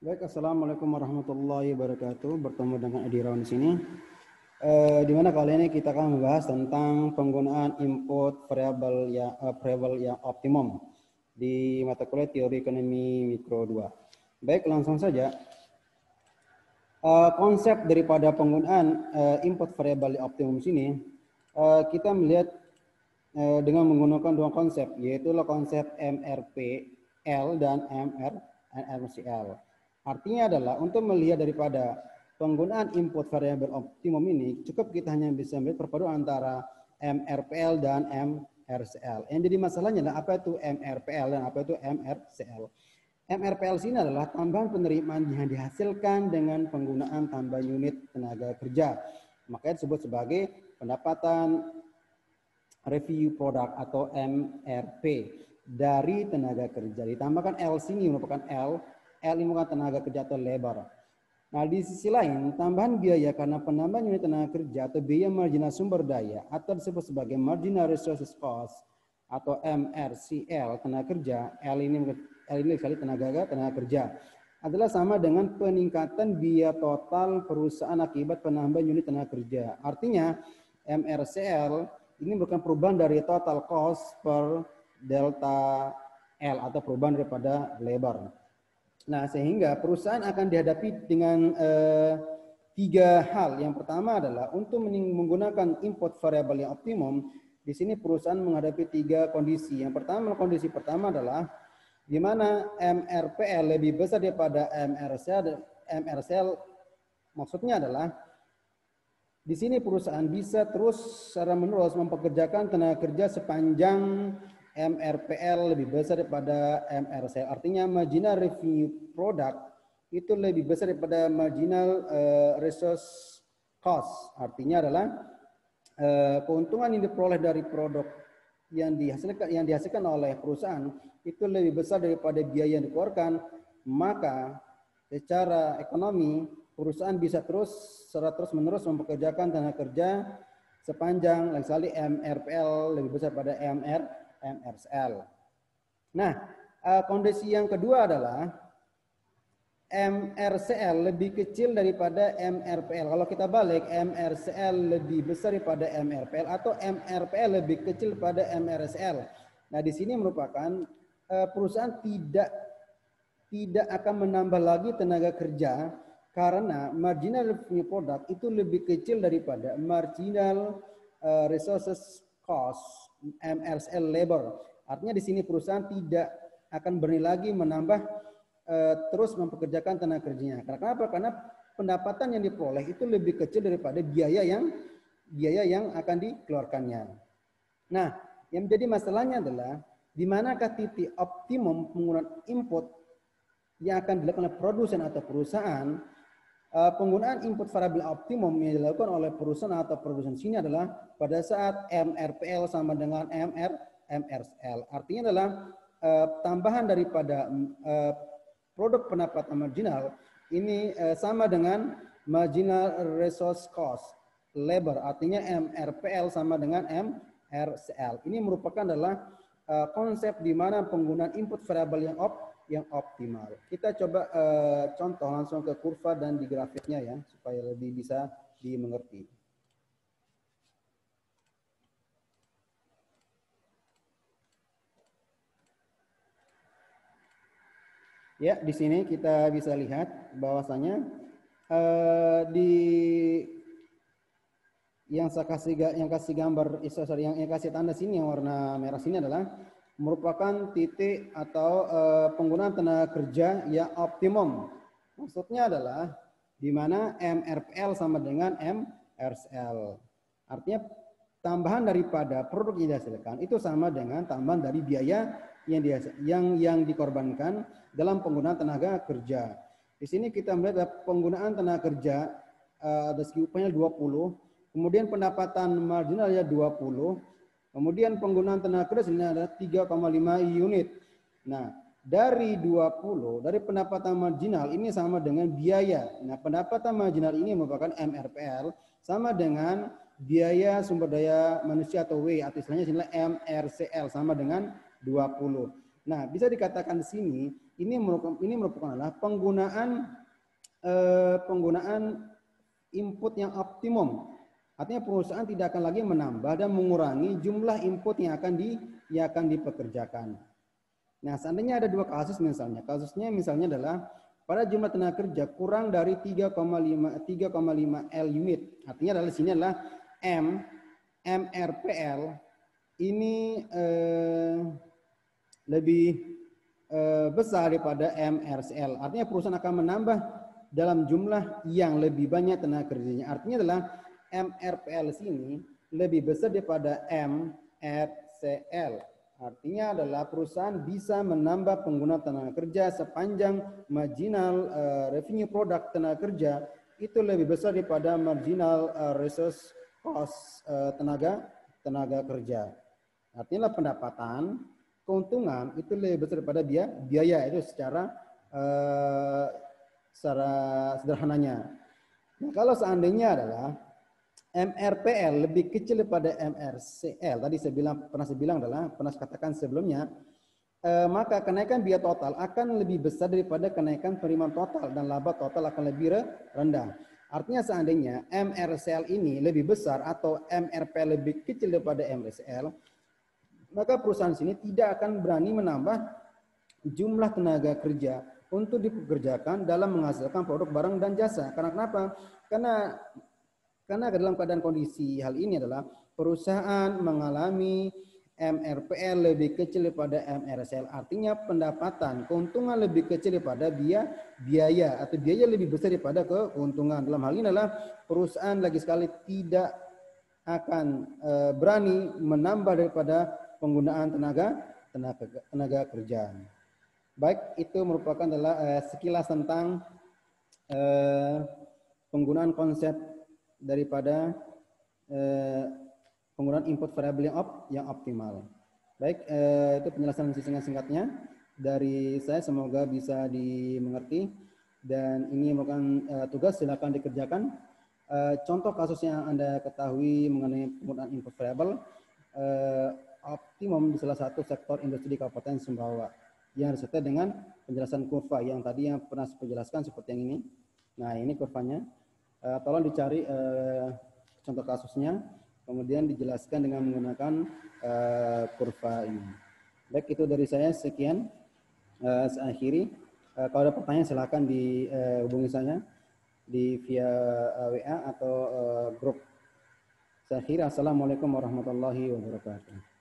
Baik, assalamualaikum warahmatullahi wabarakatuh. Bertemu dengan Edi Rawan di sini. Di mana kali ini kita akan membahas tentang penggunaan input variabel yang optimum di mata kuliah Teori Ekonomi Mikro 2. Baik, langsung saja. Konsep daripada penggunaan input variabel yang optimum sini, kita melihat dengan menggunakan dua konsep, yaitu konsep MRPL dan MRCL. Artinya adalah untuk melihat daripada penggunaan input variabel optimum ini, cukup kita hanya bisa melihat perpaduan antara MRPL dan MRCL. Yang jadi masalahnya adalah apa itu MRPL dan apa itu MRCL. MRPL sini adalah tambahan penerimaan yang dihasilkan dengan penggunaan tambahan unit tenaga kerja. Makanya disebut sebagai pendapatan review product atau MRP dari tenaga kerja. Ditambahkan L sini merupakan L ini merupakan tenaga kerja atau labor. Nah, di sisi lain, tambahan biaya karena penambahan unit tenaga kerja atau biaya marginal sumber daya atau disebut sebagai marginal resources cost atau MRCL tenaga kerja, L ini sekali tenaga kerja adalah sama dengan peningkatan biaya total perusahaan akibat penambahan unit tenaga kerja. Artinya MRCL ini merupakan perubahan dari total cost per delta L atau perubahan daripada labor. Nah, sehingga perusahaan akan dihadapi dengan tiga hal. Yang pertama adalah untuk menggunakan input variabel yang optimum, di sini perusahaan menghadapi tiga kondisi. Yang pertama, kondisi pertama adalah di mana MRPL lebih besar daripada MRCL. Maksudnya adalah di sini perusahaan bisa terus secara menerus mempekerjakan tenaga kerja sepanjang MRPL lebih besar daripada MRCL. Artinya marginal revenue product itu lebih besar daripada marginal resource cost. Artinya adalah keuntungan yang diperoleh dari produk yang dihasilkan oleh perusahaan itu lebih besar daripada biaya yang dikeluarkan, maka secara ekonomi perusahaan bisa secara terus menerus mempekerjakan tenaga kerja sepanjang sekali MRPL lebih besar pada MRCL. Nah, kondisi yang kedua adalah MRCL lebih kecil daripada MRPL. Kalau kita balik, MRCL lebih besar daripada MRPL atau MRPL lebih kecil daripada MRCL. Nah, di sini merupakan perusahaan tidak akan menambah lagi tenaga kerja karena marginal revenue product itu lebih kecil daripada marginal resources cost MRCL labor. Artinya di sini perusahaan tidak akan berani lagi menambah terus mempekerjakan tenaga kerjanya. Kenapa? Karena pendapatan yang diperoleh itu lebih kecil daripada biaya yang akan dikeluarkannya. Nah, yang menjadi masalahnya adalah di manakah titik optimum penggunaan input yang akan dilakukan oleh produsen atau perusahaan. Penggunaan input variabel optimum yang dilakukan oleh perusahaan atau produsen sini adalah pada saat MRPL sama dengan MRCL. Artinya adalah tambahan daripada produk pendapatan marginal ini sama dengan marginal resource cost labor. Artinya MRPL sama dengan MRCL. Ini merupakan adalah konsep di mana penggunaan input variabel yang optimal. Kita coba contoh langsung ke kurva dan di grafiknya ya, supaya lebih bisa dimengerti. Ya, di sini kita bisa lihat bahwasanya yang kasih gambar, yang kasih tanda sini yang warna merah sini adalah merupakan titik atau penggunaan tenaga kerja yang optimum. Maksudnya adalah di mana MRPL sama dengan MRCL. Artinya tambahan daripada produk yang dihasilkan itu sama dengan tambahan dari biaya yang dikorbankan dalam penggunaan tenaga kerja. Di sini kita melihat penggunaan tenaga kerja ada segi upahnya 20, kemudian pendapatan marginalnya 20, kemudian penggunaan tenaga kerja ini ada 3,5 unit. Nah, dari 20, dari pendapatan marginal ini sama dengan biaya. Nah, pendapatan marginal ini merupakan MRPL sama dengan biaya sumber daya manusia atau W, atau istilahnya MRCL sama dengan 20. Nah, bisa dikatakan di sini ini merupakan adalah penggunaan input yang optimum. Artinya perusahaan tidak akan lagi menambah dan mengurangi jumlah input yang akan dipekerjakan. Nah, seandainya ada dua kasus misalnya. Kasusnya misalnya adalah pada jumlah tenaga kerja kurang dari 3,5 L unit. Artinya adalah sini adalah MRPL ini lebih besar daripada MRCL. Artinya perusahaan akan menambah dalam jumlah yang lebih banyak tenaga kerjanya. Artinya adalah MRPL sini lebih besar daripada MRCL. Artinya adalah perusahaan bisa menambah penggunaan tenaga kerja sepanjang marginal revenue produk tenaga kerja itu lebih besar daripada marginal resource cost tenaga kerja. Artinya pendapatan, keuntungan itu lebih besar daripada biaya itu secara sederhananya. Nah, kalau seandainya adalah MRPL lebih kecil daripada MRCL, tadi pernah saya katakan sebelumnya, maka kenaikan biaya total akan lebih besar daripada kenaikan penerimaan total dan laba total akan lebih rendah. Artinya seandainya MRCL ini lebih besar atau MRPL lebih kecil daripada MRCL, maka perusahaan sini tidak akan berani menambah jumlah tenaga kerja untuk dipekerjakan dalam menghasilkan produk barang dan jasa. Karena kenapa? Karena dalam keadaan kondisi hal ini adalah perusahaan mengalami MRPL lebih kecil daripada MRCL. Artinya pendapatan, keuntungan lebih kecil daripada biaya atau biaya lebih besar daripada keuntungan. Dalam hal ini adalah perusahaan lagi sekali tidak akan berani menambah daripada penggunaan tenaga kerja. Baik, itu merupakan adalah sekilas tentang penggunaan konsep daripada penggunaan input variable yang optimal. Baik, itu penjelasan singkatnya dari saya, semoga bisa dimengerti dan ini merupakan tugas, silakan dikerjakan. Contoh kasus yang Anda ketahui mengenai penggunaan input variable optimum di salah satu sektor industri di Kabupaten Sumbawa yang disertai dengan penjelasan kurva yang tadi yang pernah saya jelaskan seperti yang ini. Nah, ini kurvanya. Tolong dicari contoh kasusnya, kemudian dijelaskan dengan menggunakan kurva ini. Baik, itu dari saya, sekian. Saya akhiri. Kalau ada pertanyaan silakan dihubungi saya di via WA atau grup. Saya akhiri. Assalamualaikum warahmatullahi wabarakatuh.